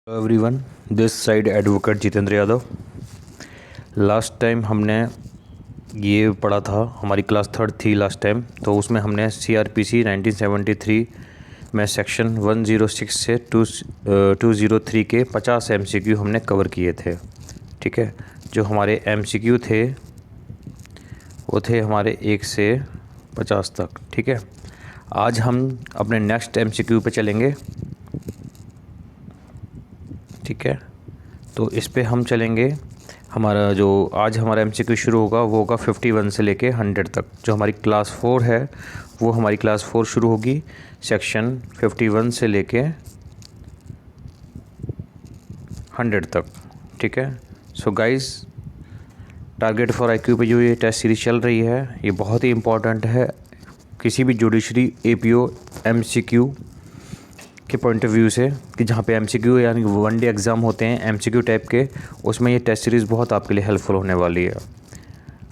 Hello everyone, this side advocate Jitendra Yadav. Last time हमने ये पढ़ा था, हमारी क्लास थर्ड थी लास्ट टाइम, तो उसमें हमने सीआरपीसी 1973 में सेक्शन 106 से 203 के 50 एमसीक्यू हमने कवर किए थे। ठीक है, जो हमारे एमसीक्यू थे वो थे हमारे 1 से 50 तक। ठीक है, आज हम अपने नेक्स्ट एमसीक्यू पे चलेंगे। ठीक है, तो इस पे हम चलेंगे। हमारा जो आज हमारा एमसीक्यू शुरू होगा वो होगा 51 से लेके 100 तक। जो हमारी क्लास 4 है वो हमारी क्लास 4 शुरू होगी सेक्शन 51 से लेके 100 तक। ठीक है, so guys, target for IQ पे जो ये टेस्ट सीरीज चल रही है ये बहुत ही इम्पॉर्टेंट है किसी भी जुडिशरी एपीओ एमसीक्यू के पॉइंट ऑफ व्यू से, कि जहाँ पे एमसीक्यू यानी वन डे एग्ज़ाम होते हैं एमसीक्यू टाइप के, उसमें ये टेस्ट सीरीज़ बहुत आपके लिए हेल्पफुल होने वाली है।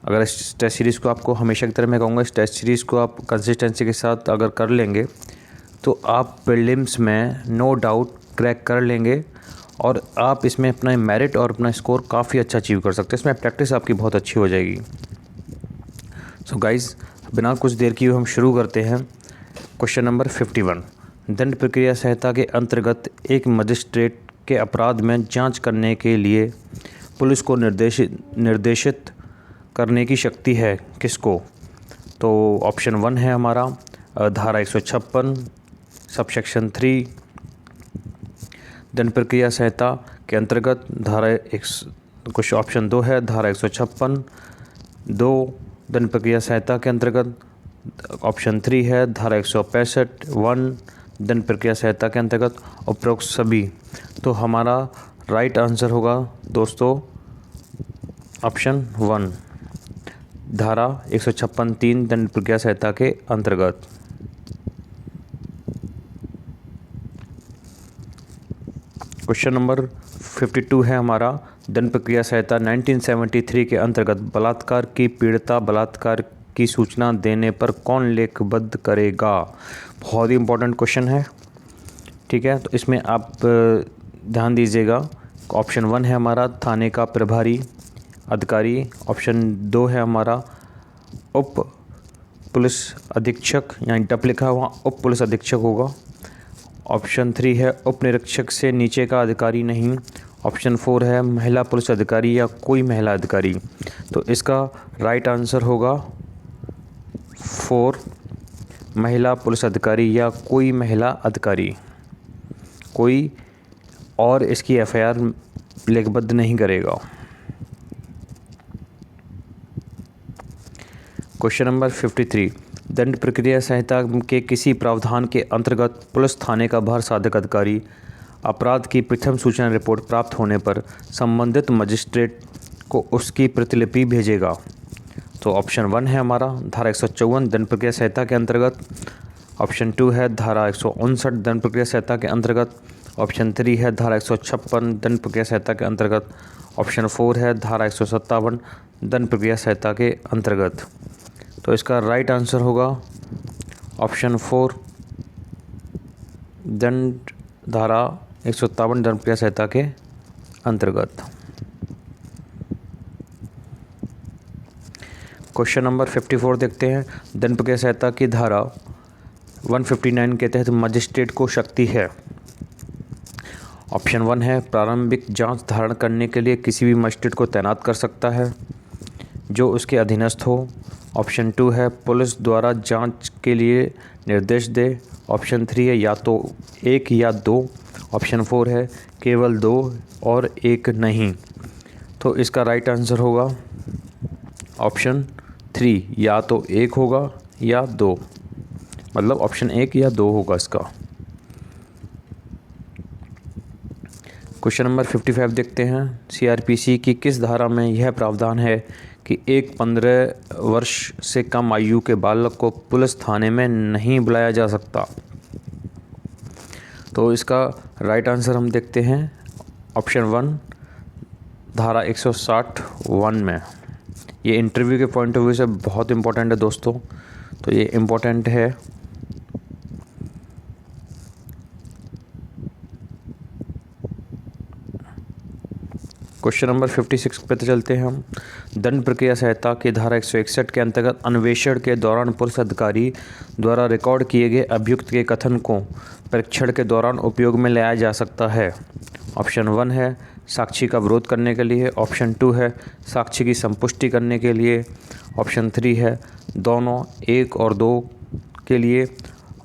अगर इस टेस्ट सीरीज़ को आपको हमेशा की तरह मैं कहूँगा, इस टेस्ट सीरीज़ को आप कंसिस्टेंसी के साथ अगर कर लेंगे तो आप प्रीलिम्स में नो डाउट क्रैक कर लेंगे और आप इसमें अपना मेरिट और अपना स्कोर काफ़ी अच्छा अचीव कर सकते हैं। इसमें प्रैक्टिस आपकी बहुत अच्छी हो जाएगी। सो गाइज़, बिना कुछ देर किए हम शुरू करते हैं। Question number 51। दंड प्रक्रिया संहिता के अंतर्गत एक मजिस्ट्रेट के अपराध में जांच करने के लिए पुलिस को निर्देशित करने की शक्ति है किसको? तो ऑप्शन 1 है हमारा धारा 156 सबसेक्शन 3 दंड प्रक्रिया संहिता के अंतर्गत धारा कुछ ऑप्शन 2 है धारा 156 2 दंड प्रक्रिया संहिता के अंतर्गत। ऑप्शन 3 है धारा 165 1 दंड प्रक्रिया संहिता के अंतर्गत। उपरोक्त सभी। तो हमारा राइट आंसर होगा दोस्तों ऑप्शन 1 धारा 156 3 दंड प्रक्रिया संहिता के अंतर्गत। क्वेश्चन नंबर 52 है हमारा दंड प्रक्रिया संहिता 1973 के अंतर्गत बलात्कार की पीड़िता बलात्कार की सूचना देने पर कौन लेखबद्ध करेगा? बहुत ही इम्पोर्टेंट क्वेश्चन है। ठीक है, तो इसमें आप ध्यान दीजिएगा। ऑप्शन 1 है हमारा थाने का प्रभारी अधिकारी। ऑप्शन 2 है हमारा उप पुलिस अधीक्षक, यानी डप लिखा हुआ उप पुलिस अधीक्षक होगा। ऑप्शन 3 है उप निरीक्षक से नीचे का अधिकारी नहीं। ऑप्शन 4 है महिला पुलिस अधिकारी या कोई महिला अधिकारी। तो इसका राइट आंसर होगा 4 महिला पुलिस अधिकारी या कोई महिला अधिकारी। कोई और इसकी एफआईआर लेखबद्ध नहीं करेगा। Question number 53। दंड प्रक्रिया संहिता के किसी प्रावधान के अंतर्गत पुलिस थाने का भार साधक अधिकारी अपराध की प्रथम सूचना रिपोर्ट प्राप्त होने पर संबंधित मजिस्ट्रेट को उसकी प्रतिलिपि भेजेगा? तो ऑप्शन 1 है हमारा धारा 154 दंड प्रक्रिया संहिता के अंतर्गत। ऑप्शन 2 है धारा 159 दंड प्रक्रिया संहिता के अंतर्गत। ऑप्शन 3 है धारा 156 दंड प्रक्रिया संहिता के अंतर्गत। ऑप्शन 4 है धारा 157 दंड प्रक्रिया संहिता के अंतर्गत। तो इसका राइट आंसर होगा ऑप्शन 4 दंड धारा 157 दंड प्रक्रिया संहिता के अंतर्गत। क्वेश्चन नंबर 54 देखते हैं। दंड प्रक्रिया संहिता की धारा 159 के तहत मजिस्ट्रेट को शक्ति है। ऑप्शन 1 है प्रारंभिक जांच धारण करने के लिए किसी भी मजिस्ट्रेट को तैनात कर सकता है जो उसके अधीनस्थ हो। ऑप्शन 2 है पुलिस द्वारा जांच के लिए निर्देश दे। ऑप्शन 3 है या तो 1 या 2। ऑप्शन 4 है केवल 2 और 1 नहीं। तो इसका राइट आंसर होगा ऑप्शन 3 या तो 1 होगा या 2, मतलब ऑप्शन 1 या 2 होगा इसका। क्वेश्चन नंबर 55 देखते हैं। सीआरपीसी की किस धारा में यह प्रावधान है कि एक 15 वर्ष से कम आयु के बालक को पुलिस थाने में नहीं बुलाया जा सकता? तो इसका राइट आंसर हम देखते हैं ऑप्शन 1 धारा 160(1) में। ये इंटरव्यू के पॉइंट ऑफ व्यू से बहुत इम्पोर्टेंट है दोस्तों, तो ये इम्पोर्टेंट है। क्वेश्चन नंबर 56 पे चलते हैं हम। दंड प्रक्रिया संहिता की धारा 161 के अंतर्गत अन्वेषण के दौरान पुलिस अधिकारी द्वारा रिकॉर्ड किए गए अभियुक्त के कथन को परीक्षण के दौरान उपयोग में लाया जा सकता है। ऑप्शन 1 है साक्षी का विरोध करने के लिए, ऑप्शन 2 है साक्षी की संपुष्टि करने के लिए, ऑप्शन 3 है दोनों 1 और 2 के लिए,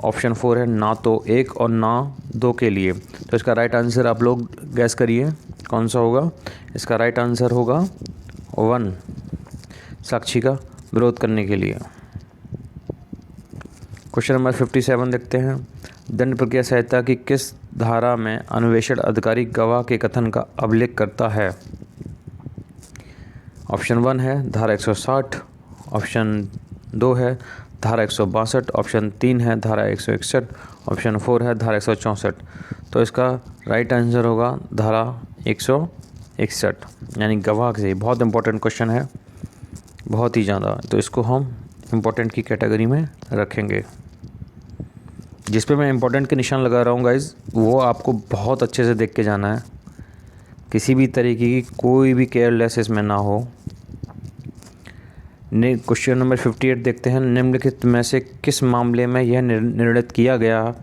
ऑप्शन 4 है ना तो 1 और ना 2 के लिए। तो इसका राइट आंसर आप लोग गैस करिए कौन सा होगा। इसका राइट आंसर होगा 1, साक्षी का विरोध करने के लिए। क्वेश्चन नंबर 57 देखते हैं। दंड प्रक्रिया संहिता की किस धारा में अन्वेषण अधिकारी गवाह के कथन का अभिलेख करता है? ऑप्शन 1 है धारा 160, ऑप्शन 2 है धारा 162, ऑप्शन 3 है धारा 161, ऑप्शन 4 है धारा 164। तो इसका राइट आंसर होगा धारा 161, यानी गवाह से। बहुत इंपॉर्टेंट क्वेश्चन है, बहुत ही ज़्यादा। तो इसको हम इम्पोर्टेंट की कैटेगरी में रखेंगे। जिस पे मैं इम्पोर्टेंट के निशान लगा रहा हूँ गाइज, वो आपको बहुत अच्छे से देख के जाना है। किसी भी तरीके की कोई भी केयरलेस इसमें ना हो। क्वेश्चन नंबर 58 देखते हैं। निम्नलिखित में से किस मामले में यह निर्णित किया गया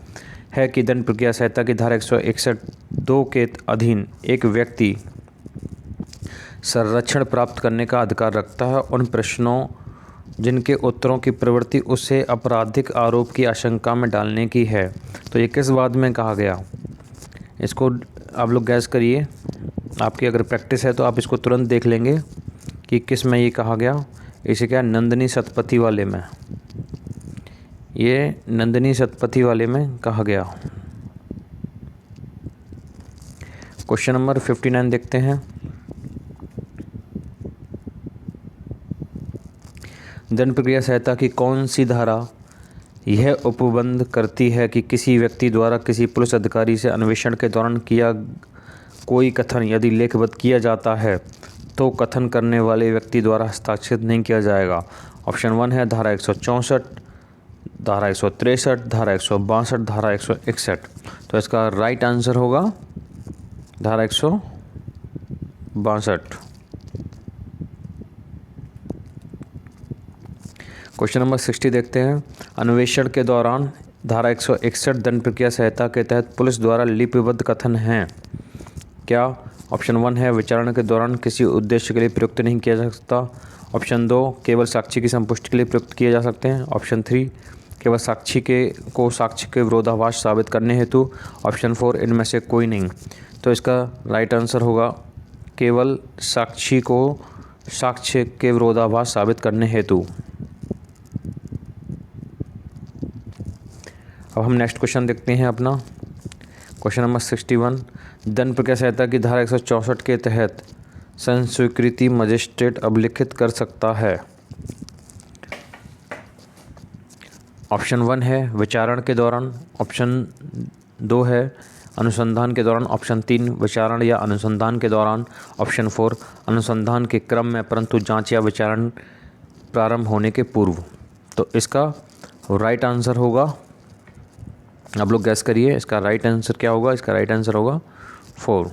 है कि दंड प्रक्रिया संहिता की धारा 161(2) के अधीन एक व्यक्ति संरक्षण प्राप्त करने का अधिकार रखता है उन प्रश्नों जिनके उत्तरों की प्रवृत्ति उसे आपराधिक आरोप की आशंका में डालने की है? तो ये किस वाद में कहा गया? इसको आप लोग गैस करिए। आपकी अगर प्रैक्टिस है तो आप इसको तुरंत देख लेंगे कि किस में ये कहा गया। इसे क्या नंदिनी शतपथी वाले में, ये नंदिनी शतपथी वाले में कहा गया। क्वेश्चन नंबर 59 देखते हैं। दंड प्रक्रिया संहिता की कौन सी धारा यह उपबंध करती है कि किसी व्यक्ति द्वारा किसी पुलिस अधिकारी से अन्वेषण के दौरान किया कोई कथन यदि लेखबद्ध किया जाता है तो कथन करने वाले व्यक्ति द्वारा हस्ताक्षरित नहीं किया जाएगा? ऑप्शन 1 है धारा 164, धारा 163, धारा 162, धारा 161। तो इसका राइट आंसर होगा धारा 162। क्वेश्चन नंबर 60 देखते हैं। अन्वेषण के दौरान धारा 161 दंड प्रक्रिया संहिता के तहत पुलिस द्वारा लिपिबद्ध कथन हैं क्या? ऑप्शन 1 है विचारणा के दौरान किसी उद्देश्य के लिए प्रयुक्त नहीं किया जा सकता, ऑप्शन 2 केवल साक्षी की संपुष्टि के लिए प्रयुक्त किए जा सकते हैं, ऑप्शन 3 केवल साक्षी के विरोधाभास साबित करने हेतु, ऑप्शन 4 इनमें से कोई नहीं। तो इसका राइट आंसर होगा केवल साक्षी के विरोधाभास साबित करने हेतु। अब हम नेक्स्ट क्वेश्चन देखते हैं अपना। Question number 61। दंड प्रक्रिया संहिता की धारा 164 के तहत संस्वीकृति मजिस्ट्रेट अभिलिखित कर सकता है? ऑप्शन 1 है विचारण के दौरान, ऑप्शन 2 है अनुसंधान के दौरान, ऑप्शन 3 विचारण या अनुसंधान के दौरान, ऑप्शन 4 अनुसंधान के क्रम में परंतु जांच या विचारण प्रारंभ होने के पूर्व। तो इसका राइट आंसर होगा, आप लोग गैस करिए इसका राइट आंसर क्या होगा। इसका राइट आंसर होगा 4।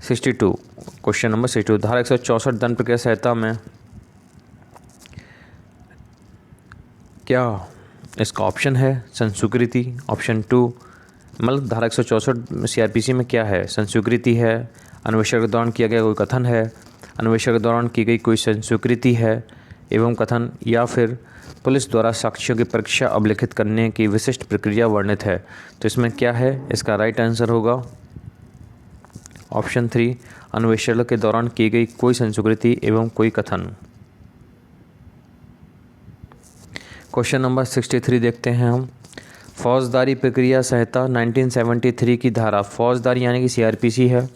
Question number 62। धारा 164 दंड प्रक्रिया संहिता में क्या इसका ऑप्शन है संस्वीकृति, ऑप्शन 2 मतलब धारा 164 CRPC में क्या है? संस्वीकृति है, अन्वेषण के दौरान किया गया कोई कथन है, अन्वेषण के दौरान की गई कोई संस्वीकृति है एवं कथन, या फिर पुलिस द्वारा साक्ष्यों की परीक्षा अभिलिखित करने की विशिष्ट प्रक्रिया वर्णित है। तो इसमें क्या है? इसका राइट आंसर होगा ऑप्शन 3 अन्वेषण के दौरान की गई कोई संस्कृति एवं कोई कथन। क्वेश्चन नंबर 63 देखते हैं हम। फौजदारी प्रक्रिया संहिता 1973 की धारा, फौजदारी यानी कि CRPC है,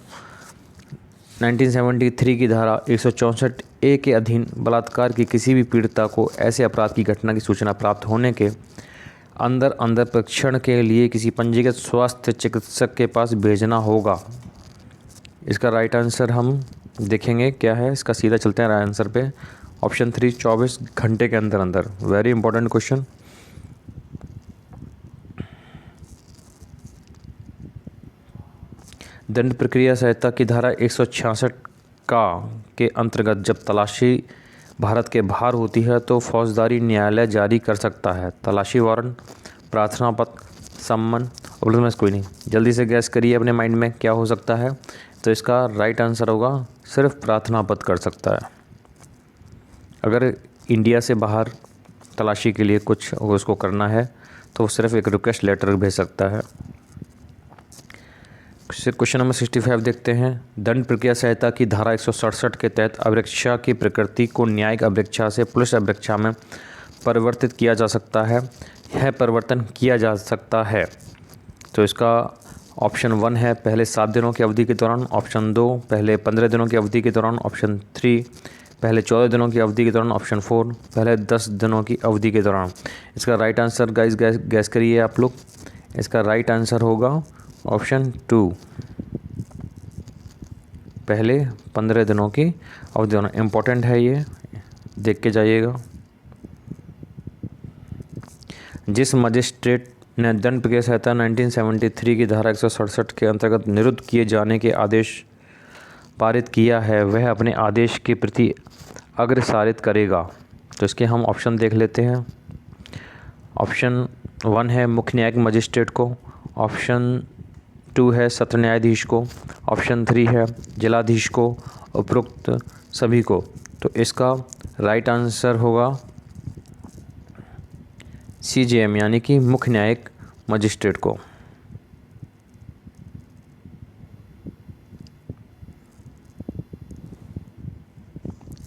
1973 की धारा 164A के अधीन बलात्कार की किसी भी पीड़िता को ऐसे अपराध की घटना की सूचना प्राप्त होने के अंदर परीक्षण के लिए किसी पंजीकृत स्वास्थ्य चिकित्सक के पास भेजना होगा। इसका राइट आंसर हम देखेंगे क्या है। इसका सीधा चलते हैं राइट आंसर पे। ऑप्शन 3 24 घंटे के अंदर। Very important question. दंड प्रक्रिया संहिता की धारा 166 का के अंतर्गत जब तलाशी भारत के बाहर होती है तो फौजदारी न्यायालय जारी कर सकता है तलाशी वारंट, प्रार्थना पत्र, सम्मन। में कोई नहीं, जल्दी से गैस करिए अपने माइंड में क्या हो सकता है। तो इसका राइट आंसर होगा सिर्फ प्रार्थना पत्र कर सकता है। अगर इंडिया से बाहर तलाशी के लिए कुछ उसको करना है तो वो सिर्फ एक रिक्वेस्ट लेटर भेज सकता है। क्वेश्चन नंबर 65 देखते हैं। दंड प्रक्रिया संहिता की धारा 167 के तहत अभिरक्षा की प्रकृति को न्यायिक अभिरक्षा से पुलिस अभिरक्षा में परिवर्तित किया जा सकता है। यह परिवर्तन किया जा सकता है तो इसका ऑप्शन 1 है पहले 7 दिनों की अवधि के दौरान, ऑप्शन 2 पहले 15 दिनों की अवधि के दौरान, ऑप्शन 3 पहले 14 दिनों की अवधि के दौरान, ऑप्शन 4 पहले 10 दिनों की अवधि के दौरान। इसका राइट आंसर गाइस गैस करिए आप लोग। इसका राइट आंसर होगा ऑप्शन 2 पहले 15 दिनों की अवधि दौरान। इम्पोर्टेंट है ये, देख के जाइएगा। जिस मजिस्ट्रेट ने दंड प्रक्रिया संहिता 1973 की धारा 167 के अंतर्गत निरुद्ध किए जाने के आदेश पारित किया है वह अपने आदेश की प्रति अग्रसारित करेगा। तो इसके हम ऑप्शन देख लेते हैं। ऑप्शन 1 है मुख्य न्यायिक मजिस्ट्रेट को, ऑप्शन 2 है सत्र न्यायाधीश को, ऑप्शन 3 है जिलाधीश को, उपरोक्त सभी को। तो इसका राइट आंसर होगा CJM यानी कि मुख्य न्यायिक मजिस्ट्रेट को।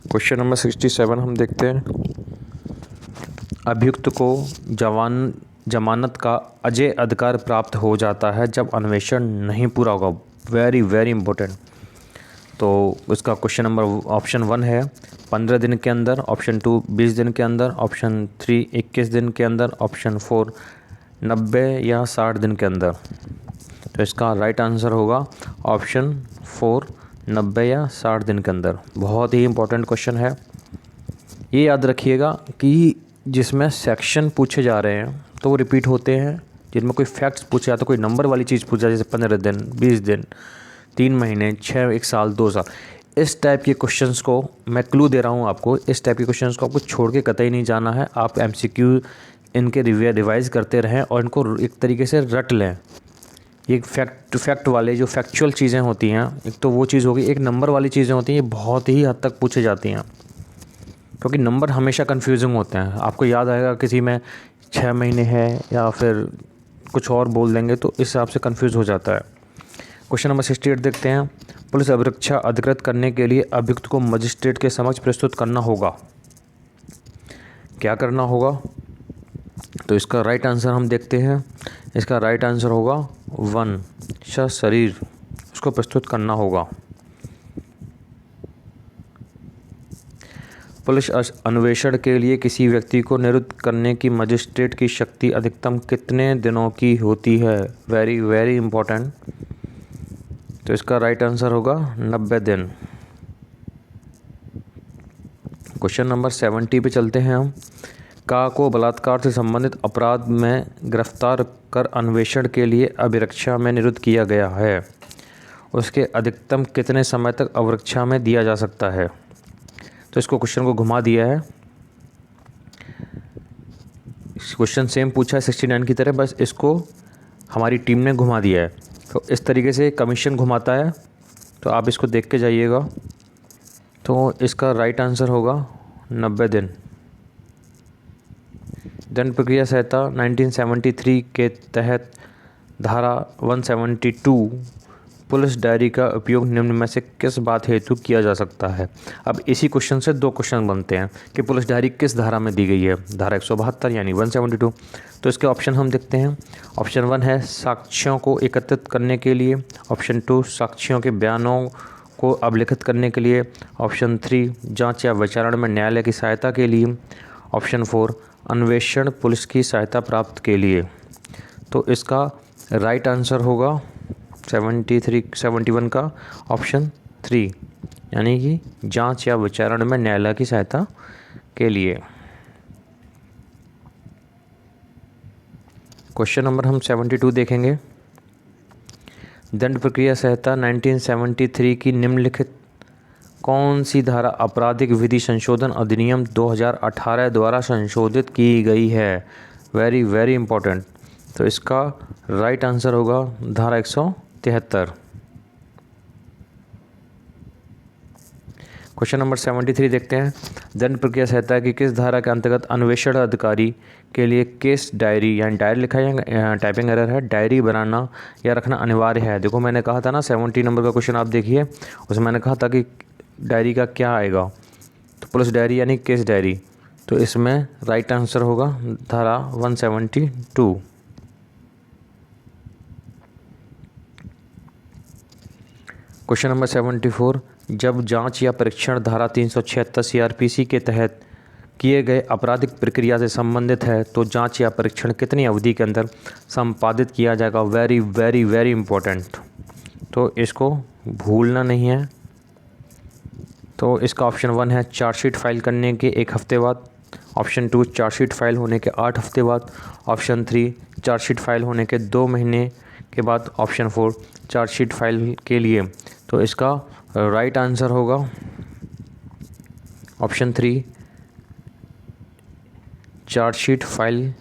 क्वेश्चन नंबर 67 हम देखते हैं। अभियुक्त को जमानत का अजय अधिकार प्राप्त हो जाता है जब अन्वेषण नहीं पूरा होगा। Very very important. तो इसका क्वेश्चन नंबर ऑप्शन 1 है 15 दिन के अंदर, ऑप्शन 2 20 दिन के अंदर, ऑप्शन 3 21 दिन के अंदर, ऑप्शन 4 90 या 60 दिन के अंदर। तो इसका राइट आंसर होगा ऑप्शन 4 90 या 60 दिन के अंदर। बहुत ही इंपॉर्टेंट क्वेश्चन है। ये याद रखिएगा कि जिसमें सेक्शन पूछे जा रहे हैं तो वो रिपीट होते हैं, जिनमें कोई फैक्ट्स पूछे जाते, कोई नंबर वाली चीज़ पूछा जैसे 15 दिन, 20 दिन, 3 महीने, 6, 1 साल, 2 साल, इस टाइप के क्वेश्चंस को मैं क्लू दे रहा हूँ आपको। इस टाइप के क्वेश्चंस को आपको छोड़ के कतई नहीं जाना है। आप MCQ इनके रिवाइज करते रहें और इनको एक तरीके से रट लें। ये फैक्ट वाले जो फैक्चुअल चीज़ें होती हैं, एक तो वो चीज़ होगी, एक नंबर वाली चीज़ें होती हैं, ये बहुत ही हद तक पूछी जाती हैं क्योंकि नंबर हमेशा कन्फ्यूजिंग होते हैं। आपको याद आएगा किसी में 6 महीने है या फिर कुछ और बोल देंगे तो इस हिसाब से कन्फ्यूज़ हो जाता है। क्वेश्चन नंबर 68 देखते हैं। पुलिस अभिरक्षा अधिकृत करने के लिए अभियुक्त को मजिस्ट्रेट के समक्ष प्रस्तुत करना होगा। क्या करना होगा? तो इसका राइट आंसर हम देखते हैं। इसका राइट आंसर होगा 1 शरीर उसको प्रस्तुत करना होगा। पुलिस अन्वेषण के लिए किसी व्यक्ति को निरुद्ध करने की मजिस्ट्रेट की शक्ति अधिकतम कितने दिनों की होती है? Very very important. तो इसका राइट आंसर होगा 90 दिन। क्वेश्चन नंबर 70 पे चलते हैं हम। का को बलात्कार से संबंधित अपराध में गिरफ्तार कर अन्वेषण के लिए अभिरक्षा में निरुद्ध किया गया है, उसके अधिकतम कितने समय तक अभिरक्षा में दिया जा सकता है? तो इसको क्वेश्चन को घुमा दिया है। क्वेश्चन सेम पूछा है 69 की तरह, बस इसको हमारी टीम ने घुमा दिया है। तो इस तरीके से कमीशन घुमाता है, तो आप इसको देख के जाइएगा। तो इसका राइट आंसर होगा 90 दिन। दंड प्रक्रिया संहिता 1973 के तहत धारा 172 पुलिस डायरी का उपयोग निम्न में से किस बात हेतु किया जा सकता है? अब इसी क्वेश्चन से 2 क्वेश्चन बनते हैं कि पुलिस डायरी किस धारा में दी गई है। धारा 172 यानी 172। तो इसके ऑप्शन हम देखते हैं। ऑप्शन 1 है साक्ष्यों को एकत्रित करने के लिए, ऑप्शन 2 साक्ष्यों के बयानों को अभिलिखित करने के लिए, ऑप्शन 3 जांच या विचारण में न्यायालय की सहायता के लिए, ऑप्शन 4 अन्वेषण पुलिस की सहायता प्राप्त के लिए। तो इसका राइट आंसर होगा 71 का ऑप्शन 3 यानी कि जांच या विचारण में न्यायालय की सहायता के लिए। क्वेश्चन नंबर हम 72 देखेंगे। दंड प्रक्रिया संहिता 1973 की निम्नलिखित कौन सी धारा आपराधिक विधि संशोधन अधिनियम 2018 द्वारा संशोधित की गई है? Very very important. तो इसका राइट आंसर होगा धारा 173। क्वेश्चन नंबर 73 देखते हैं। दंड प्रक्रिया संहिता की किस धारा के अंतर्गत अन्वेषण अधिकारी के लिए केस डायरी, यानी डायरी लिखा है या टाइपिंग एरर है, डायरी बनाना या रखना अनिवार्य है? देखो मैंने कहा था ना 70 नंबर का क्वेश्चन आप देखिए, उसमें मैंने कहा था कि डायरी का क्या आएगा, तो पुलिस डायरी यानी केस डायरी। तो इसमें राइट आंसर होगा धारा 172। Question number 74। जब जांच या परीक्षण धारा 376 सीआरपीसी के तहत किए गए आपराधिक प्रक्रिया से संबंधित है तो जांच या परीक्षण कितनी अवधि के अंदर संपादित किया जाएगा? वेरी वेरी वेरी इंपॉर्टेंट, तो इसको भूलना नहीं है। तो इसका ऑप्शन 1 है चार्जशीट फाइल करने के 1 हफ्ते बाद, ऑप्शन 2 चार्जशीट फाइल होने के 8 हफ्ते बाद, ऑप्शन 3 चार्जशीट फाइल होने के 2 महीने के बाद, ऑप्शन 4 चार्जशीट फाइल के लिए। तो इसका राइट आंसर होगा ऑप्शन 3 चार्जशीट फाइल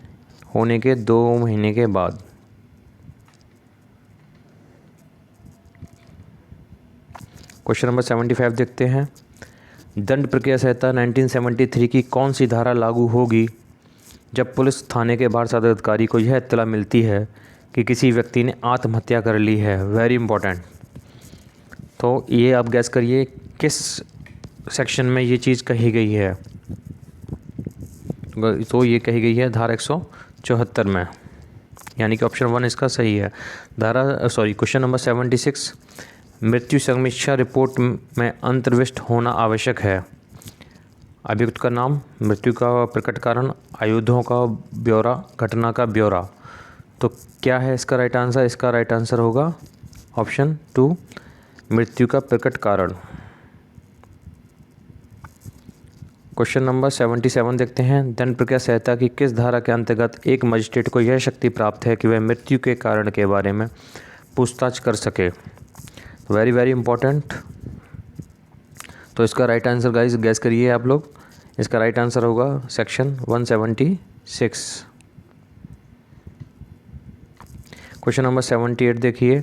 होने के 2 महीने के बाद। क्वेश्चन नंबर 75 देखते हैं। दंड प्रक्रिया संहिता 1973 की कौन सी धारा लागू होगी जब पुलिस थाने के बाहर सदर अधिकारी को यह इत्तला मिलती है कि किसी व्यक्ति ने आत्महत्या कर ली है? Very important. तो ये आप गैस करिए किस सेक्शन में ये चीज़ कही गई है? तो ये कही गई है धारा 174 में, यानी कि ऑप्शन 1 इसका सही है। Question number 76। मृत्यु समीक्षा रिपोर्ट में अंतर्विष्ट होना आवश्यक है। अभियुक्त का नाम, मृत्यु का प्रकट कारण, आयुधों का ब्यौरा, घटना का ब्यौरा। तो क्या है इसका राइट आंसर? इसका राइट आंसर होगा ऑप्शन 2 मृत्यु का प्रकट कारण। क्वेश्चन नंबर 77 देखते हैं। दंड प्रक्रिया संहिता की किस धारा के अंतर्गत एक मजिस्ट्रेट को यह शक्ति प्राप्त है कि वह मृत्यु के कारण के बारे में पूछताछ कर सके? Very very important. तो इसका राइट आंसर गाइस गैस करिए आप लोग। इसका राइट आंसर होगा सेक्शन 176। क्वेश्चन नंबर 78 देखिए।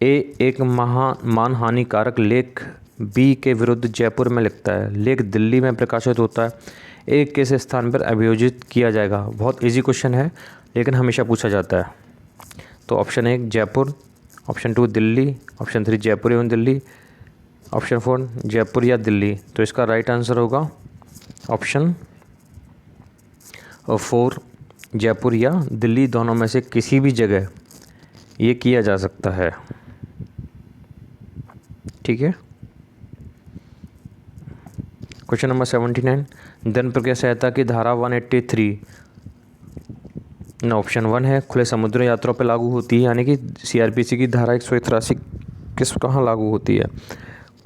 एक मानहानिकारक लेख बी के विरुद्ध जयपुर में लिखता है, लेख दिल्ली में प्रकाशित होता है, एक किस स्थान पर अभियोजित किया जाएगा? बहुत इजी क्वेश्चन है लेकिन हमेशा पूछा जाता है। तो option 1 Jaipur, option 2 Delhi, option 3 Jaipur एवं दिल्ली, ऑप्शन 4 जयपुर या दिल्ली। तो इसका राइट आंसर होगा ऑप्शन 4 जयपुर या दिल्ली, दोनों में से किसी भी जगह ये किया जा सकता है। ठीक है। Question number 79। दंड प्रक्रिया संहिता की धारा 183 ऑप्शन 1 है खुले समुद्र यात्रा पर लागू होती है, यानी कि सीआरपीसी की धारा 183 किस कहाँ लागू होती है?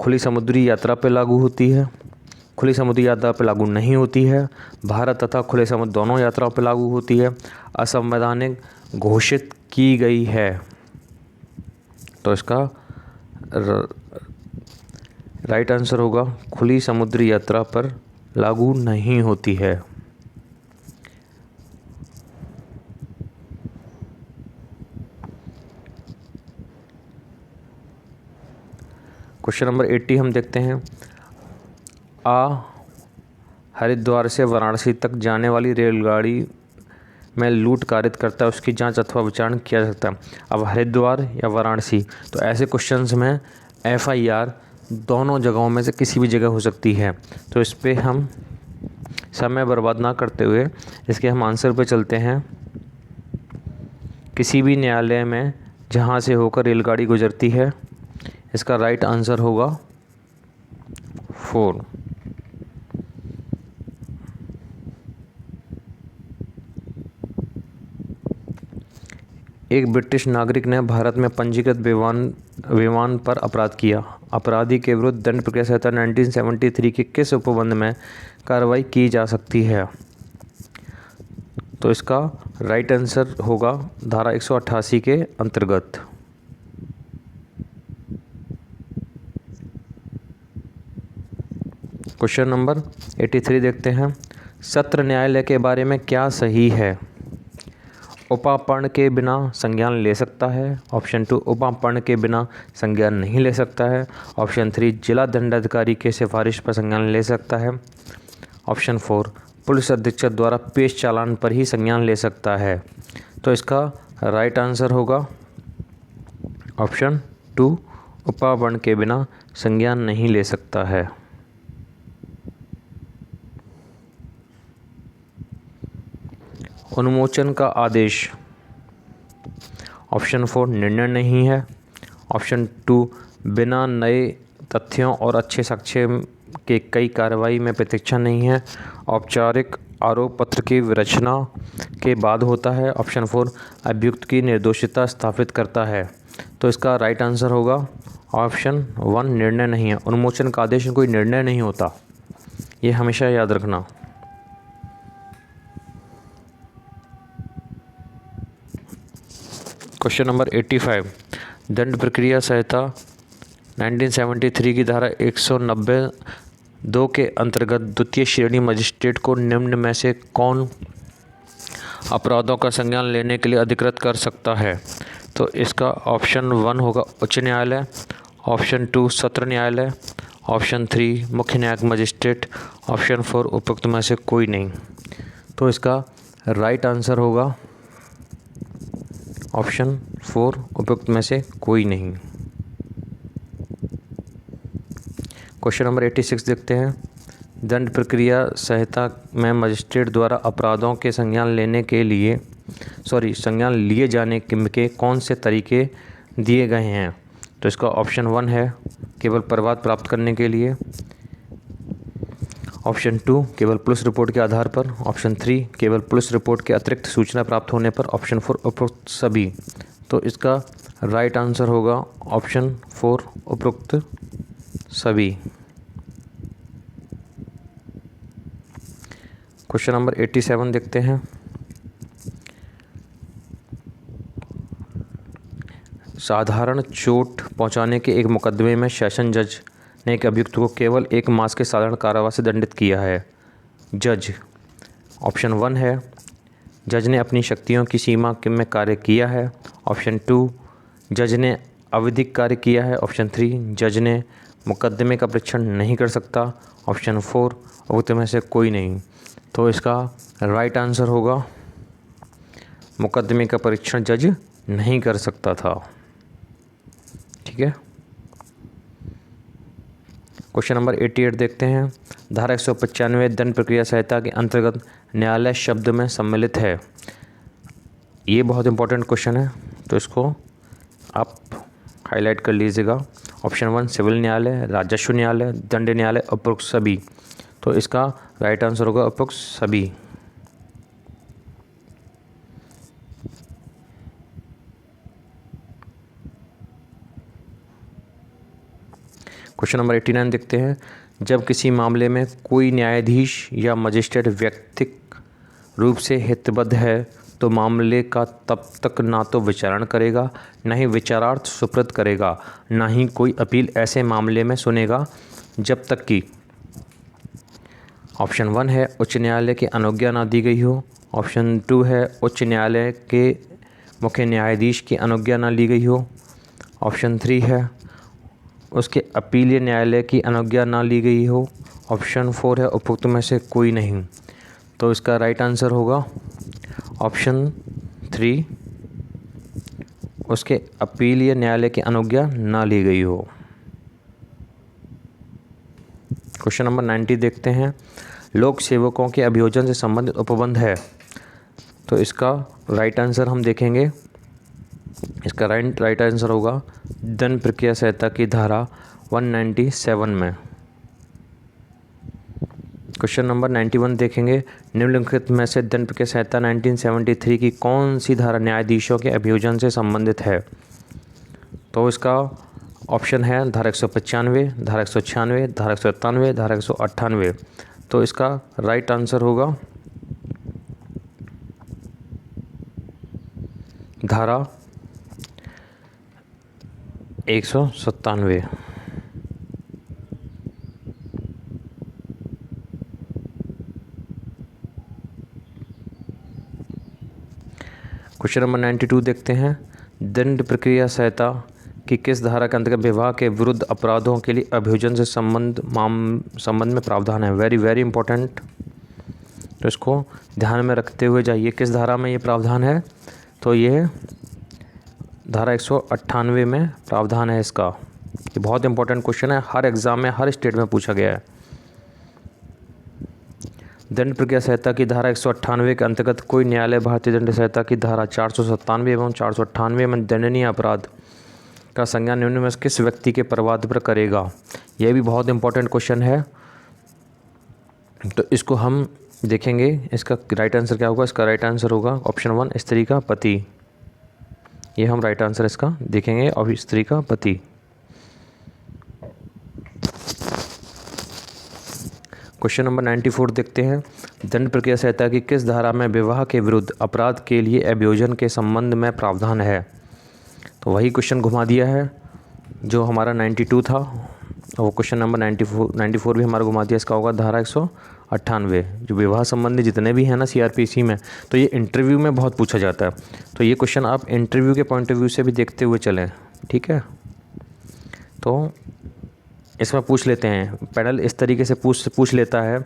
खुली समुद्री यात्रा पर लागू होती है, खुली समुद्री यात्रा पर लागू नहीं होती है, भारत तथा खुले समुद्र दोनों यात्राओं पर लागू होती है, असंवैधानिक घोषित की गई है। तो इसका राइट आंसर होगा खुली समुद्री यात्रा पर लागू नहीं होती है। क्वेश्चन नंबर 80 हम देखते हैं। हरिद्वार से वाराणसी तक जाने वाली रेलगाड़ी में लूट कारित करता है, उसकी जांच अथवा विचारण किया जा सकता है। अब हरिद्वार या वाराणसी, तो ऐसे क्वेश्चंस में FIR दोनों जगहों में से किसी भी जगह हो सकती है। तो इस पर हम समय बर्बाद ना करते हुए इसके हम आंसर पे चलते हैं। किसी भी न्यायालय में जहाँ से होकर रेलगाड़ी गुजरती है, इसका राइट आंसर होगा 4। एक ब्रिटिश नागरिक ने भारत में पंजीकृत विमान पर अपराध किया। अपराधी के विरुद्ध दंड प्रक्रिया संहिता 1973 के किस उपबंध में कार्रवाई की जा सकती है? तो इसका राइट आंसर होगा धारा 188 के अंतर्गत। क्वेश्चन नंबर 83 देखते हैं। सत्र न्यायालय के बारे में क्या सही है? उपापर्ण के बिना संज्ञान ले सकता है। ऑप्शन 2, उपापर्ण के बिना संज्ञान नहीं ले सकता है। ऑप्शन 3, जिला दंडाधिकारी के सिफारिश पर संज्ञान ले सकता है। ऑप्शन 4, पुलिस अधीक्षक द्वारा पेश चालान पर ही संज्ञान ले सकता है। तो इसका राइट आंसर होगा ऑप्शन 2, उपापर्ण के बिना संज्ञान नहीं ले सकता है। उन्मोचन का आदेश। ऑप्शन 4, निर्णय नहीं है। ऑप्शन 2, बिना नए तथ्यों और अच्छे साक्ष्य के कई कार्रवाई में प्रतीक्षा नहीं है। औपचारिक आरोप पत्र की विरचना के बाद होता है। ऑप्शन 4, अभियुक्त की निर्दोषिता स्थापित करता है। तो इसका राइट आंसर होगा ऑप्शन 1, निर्णय नहीं है। उन्मोचन का आदेश कोई निर्णय नहीं होता, ये हमेशा याद रखना। क्वेश्चन नंबर 85, दंड प्रक्रिया संहिता 1973 की धारा 190(2) के अंतर्गत द्वितीय श्रेणी मजिस्ट्रेट को निम्न में से कौन अपराधों का संज्ञान लेने के लिए अधिकृत कर सकता है? तो इसका ऑप्शन 1 होगा उच्च न्यायालय। ऑप्शन 2, सत्र न्यायालय। ऑप्शन 3, मुख्य न्यायिक मजिस्ट्रेट। ऑप्शन 4, उपरोक्त में से कोई नहीं। तो इसका राइट आंसर होगा ऑप्शन 4, उपरोक्त में से कोई नहीं। क्वेश्चन नंबर 86 देखते हैं। दंड प्रक्रिया संहिता में मजिस्ट्रेट द्वारा अपराधों के संज्ञान लिए जाने के कौन से तरीके दिए गए हैं? तो इसका ऑप्शन 1 है केवल प्रवाद प्राप्त करने के लिए। ऑप्शन 2, केवल पुलिस रिपोर्ट के आधार पर। ऑप्शन 3, केवल पुलिस रिपोर्ट के अतिरिक्त सूचना प्राप्त होने पर। ऑप्शन 4, उपरोक्त सभी। तो इसका राइट आंसर होगा ऑप्शन 4, उपरोक्त सभी। क्वेश्चन नंबर 87 देखते हैं। साधारण चोट पहुंचाने के एक मुकदमे में सेशन जज ने एक अभियुक्त को केवल 1 मास के साधारण कारावास से दंडित किया है। जज ऑप्शन 1 है, जज ने अपनी शक्तियों की सीमा में कार्य किया है। ऑप्शन 2, जज ने अविधिक कार्य किया है। ऑप्शन 3, जज ने मुकदमे का परीक्षण नहीं कर सकता। ऑप्शन 4, उक्त में से कोई नहीं। तो इसका राइट आंसर होगा मुकदमे का परीक्षण जज नहीं कर सकता था। ठीक है। क्वेश्चन नंबर 88 देखते हैं। धारा 195 दंड प्रक्रिया संहिता के अंतर्गत न्यायालय शब्द में सम्मिलित है। ये बहुत इंपॉर्टेंट क्वेश्चन है, तो इसको आप हाईलाइट कर लीजिएगा। ऑप्शन 1, सिविल न्यायालय, राजस्व न्यायालय, दंड न्यायालय, उपरोक्त सभी। तो इसका राइट आंसर होगा उपरोक्त सभी। क्वेश्चन नंबर 89 देखते हैं। जब किसी मामले में कोई न्यायाधीश या मजिस्ट्रेट व्यक्तिगत रूप से हितबद्ध है तो मामले का तब तक ना तो विचारण करेगा, न ही विचारार्थ सुपुर्द करेगा, ना ही कोई अपील ऐसे मामले में सुनेगा जब तक कि ऑप्शन 1 है उच्च न्यायालय की अनुज्ञा ना दी गई हो। ऑप्शन 2 है उच्च न्यायालय के मुख्य न्यायाधीश की अनुज्ञा ना ली गई हो। ऑप्शन 3 है उसके अपीलीय न्यायालय की अनुज्ञा ना ली गई हो। ऑप्शन 4 है उपरोक्त में से कोई नहीं। तो इसका राइट आंसर होगा ऑप्शन 3, उसके अपीलीय न्यायालय की अनुज्ञा ना ली गई हो। क्वेश्चन नंबर 90 देखते हैं। लोक सेवकों के अभियोजन से संबंधित उपबंध है। तो इसका राइट आंसर हम देखेंगे। इसका राइट आंसर होगा दंड प्रक्रिया संहिता की धारा 197 में। क्वेश्चन नंबर 91 देखेंगे। निम्नलिखित में से दंड प्रक्रिया संहिता 1973 की कौन सी धारा न्यायाधीशों के अभियोजन से संबंधित है? तो इसका ऑप्शन है धारा 195, धारा 196, धारा 197, धारा 198। तो इसका राइट आंसर होगा धारा 197। क्वेश्चन नंबर 92 देखते हैं। दंड प्रक्रिया संहिता कि किस धारा के अंतर्गत विवाह के विरुद्ध अपराधों के लिए अभियोजन से संबंध में प्रावधान है। वेरी वेरी इंपॉर्टेंट, तो इसको ध्यान में रखते हुए जाइए। किस धारा में ये प्रावधान है? तो ये धारा 198 में प्रावधान है इसका। ये बहुत इंपॉर्टेंट क्वेश्चन है, हर एग्ज़ाम में हर स्टेट में पूछा गया है। दंड प्रक्रिया संहिता की धारा 198 के अंतर्गत कोई न्यायालय भारतीय दंड संहिता की धारा 497 एवं 498 में दंडनीय अपराध का संज्ञान निम्न में किस व्यक्ति के प्रवाद पर करेगा? यह भी बहुत इंपॉर्टेंट क्वेश्चन है, तो इसको हम देखेंगे। इसका राइट आंसर क्या होगा? इसका राइट आंसर होगा ऑप्शन 1, स्त्री का पति। ये हम राइट आंसर इसका देखेंगे, और स्त्री का पति। क्वेश्चन नंबर 94 देखते हैं। दंड प्रक्रिया संहिता की किस धारा में विवाह के विरुद्ध अपराध के लिए अभियोजन के संबंध में प्रावधान है? तो वही क्वेश्चन घुमा दिया है जो हमारा 92 था, वो क्वेश्चन नंबर 94 भी हमारा घुमा दिया। इसका होगा धारा 198। जो विवाह संबंधी जितने भी हैं ना CRPC में, तो ये इंटरव्यू में बहुत पूछा जाता है, तो ये क्वेश्चन आप इंटरव्यू के पॉइंट ऑफ व्यू से भी देखते हुए चलें, ठीक है। तो इसमें पूछ लेते हैं, पैनल इस तरीके से पूछ लेता है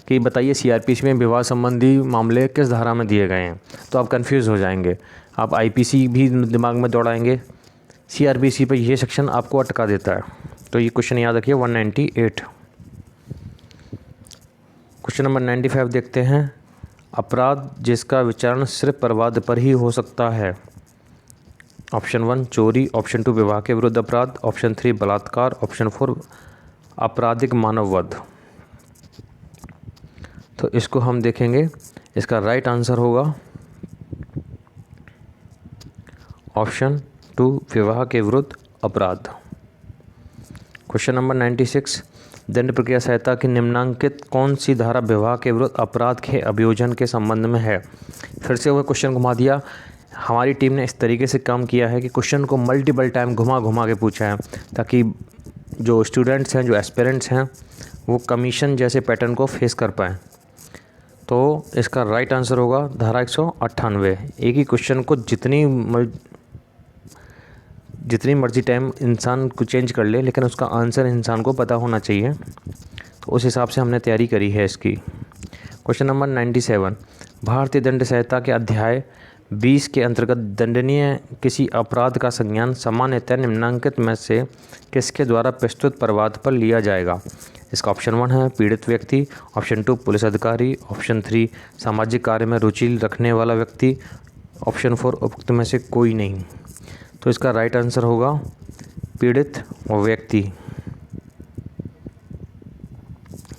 कि बताइए CRPC में विवाह संबंधी मामले किस धारा में दिए गए हैं, तो आप कंफ्यूज हो जाएंगे। आप IPC भी दिमाग में दौड़ाएंगे, CRPC पर यह सेक्शन आपको अटका देता है। तो ये क्वेश्चन याद रखिए 198। क्वेश्चन नंबर 95 देखते हैं। अपराध जिसका विचारण सिर्फ प्रवाद पर ही हो सकता है। ऑप्शन 1 चोरी, ऑप्शन 2 विवाह के विरुद्ध अपराध, ऑप्शन 3 बलात्कार, ऑप्शन 4 आपराधिक मानववध। तो इसको हम देखेंगे। इसका राइट आंसर होगा ऑप्शन 2 विवाह के विरुद्ध अपराध। Question number 96। दंड प्रक्रिया संहिता की निम्नांकित कौन सी धारा विवाह के विरुद्ध अपराध के अभियोजन के संबंध में है? फिर से वह क्वेश्चन घुमा दिया। हमारी टीम ने इस तरीके से काम किया है कि क्वेश्चन को मल्टीपल टाइम घुमा के पूछा है, ताकि जो स्टूडेंट्स हैं, जो एस्पिरेंट्स हैं, वो कमीशन जैसे पैटर्न को फेस कर पाएँ। तो इसका राइट आंसर होगा धारा 198। एक ही क्वेश्चन को जितनी मर्जी टाइम इंसान को चेंज कर ले, लेकिन उसका आंसर इंसान को पता होना चाहिए। तो उस हिसाब से हमने तैयारी करी है इसकी। Question number 97। भारतीय दंड संहिता के अध्याय 20 के अंतर्गत दंडनीय किसी अपराध का संज्ञान सामान्यतः निम्नांकित में से किसके द्वारा प्रस्तुत प्रवाद पर लिया जाएगा? इसका ऑप्शन 1 है पीड़ित व्यक्ति, ऑप्शन 2 पुलिस अधिकारी, ऑप्शन 3 सामाजिक कार्य में रुचि रखने वाला व्यक्ति, ऑप्शन 4 उक्त में से कोई नहीं। तो इसका राइट आंसर होगा पीड़ित व्यक्ति।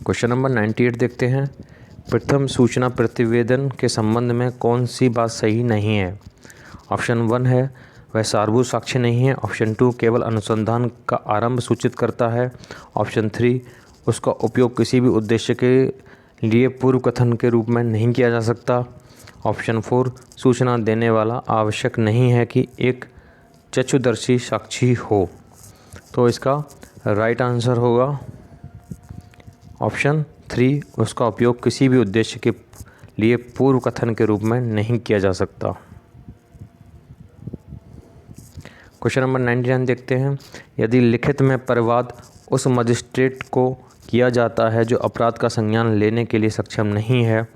क्वेश्चन नंबर 98 देखते हैं। प्रथम सूचना प्रतिवेदन के संबंध में कौन सी बात सही नहीं है? ऑप्शन 1 है वह सार्वभौमिक साक्ष्य नहीं है, ऑप्शन 2 केवल अनुसंधान का आरंभ सूचित करता है, ऑप्शन 3 उसका उपयोग किसी भी उद्देश्य के लिए पूर्व कथन के रूप में नहीं किया जा सकता, ऑप्शन 4 सूचना देने वाला आवश्यक नहीं है कि एक चक्षुदर्शी साक्षी हो। तो इसका राइट आंसर होगा ऑप्शन 3 उसका उपयोग किसी भी उद्देश्य के लिए पूर्व कथन के रूप में नहीं किया जा सकता। क्वेश्चन नंबर 99 देखते हैं। यदि लिखित में प्रवाद उस मजिस्ट्रेट को किया जाता है जो अपराध का संज्ञान लेने के लिए सक्षम नहीं है,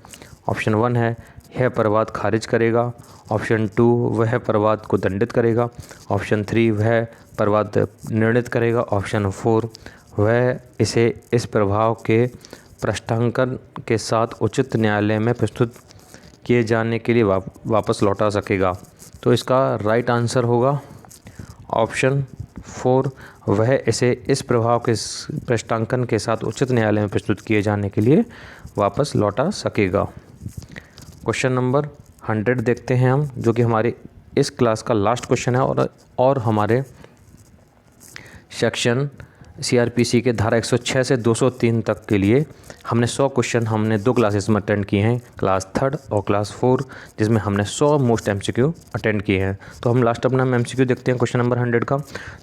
ऑप्शन 1 है यह प्रवाद खारिज करेगा, ऑप्शन 2 वह प्रवाद को दंडित करेगा, ऑप्शन 3 वह प्रवाद निर्णित करेगा, ऑप्शन 4 वह इसे इस प्रभाव के पृष्ठांकन के साथ उचित न्यायालय में प्रस्तुत किए जाने के लिए वापस लौटा सकेगा। तो इसका राइट आंसर होगा ऑप्शन 4 वह इसे इस प्रभाव के पृष्ठांकन के साथ उचित न्यायालय में प्रस्तुत किए जाने के लिए वापस लौटा सकेगा। क्वेश्चन नंबर 100 देखते हैं हम, जो कि हमारे इस क्लास का लास्ट क्वेश्चन है और हमारे सेक्शन CRPC के धारा 106 से 203 तक के लिए हमने 100 क्वेश्चन हमने 2 क्लासेस में अटेंड किए हैं, क्लास 3 और क्लास 4, जिसमें हमने 100 मोस्ट MCQ अटेंड किए हैं। तो हम लास्ट अपना MCQ देखते हैं क्वेश्चन नंबर 100 का।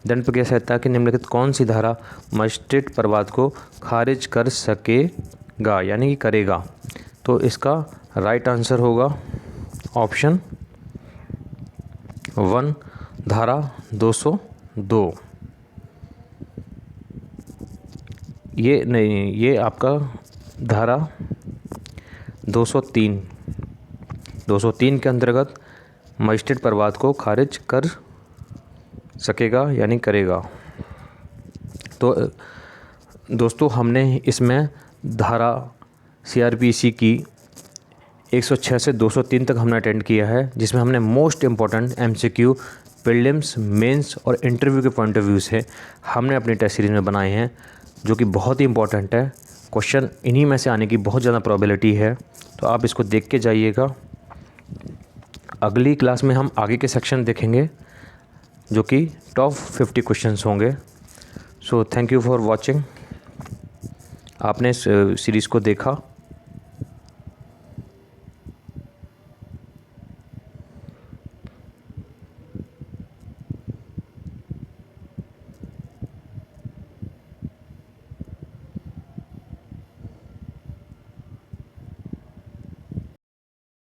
दंड प्रक्रिया संहिता की निम्नलिखित कौन सी धारा मजिस्ट्रेट प्रवाद को खारिज कर सकेगा यानी कि करेगा? तो इसका राइट आंसर होगा ऑप्शन 1 धारा 202, ये नहीं, ये आपका धारा 203 के अंतर्गत मजिस्ट्रेट परिवाद को खारिज कर सकेगा यानी करेगा। तो दोस्तों हमने इसमें धारा CRPC की 106 से 203 तक हमने अटेंड किया है, जिसमें हमने most important MCQ, prelims, mains और इंटरव्यू के पॉइंट ऑफ व्यू से हमने अपनी टेस्ट सीरीज़ में बनाए हैं, जो कि बहुत ही इंपॉर्टेंट है। क्वेश्चन इन्हीं में से आने की बहुत ज़्यादा प्रोबेबिलिटी है, तो आप इसको देख के जाइएगा। अगली क्लास में हम आगे के सेक्शन देखेंगे जो कि टॉप 50 क्वेश्चंस होंगे। So thank you for watching. आपने इस सीरीज़ को देखा।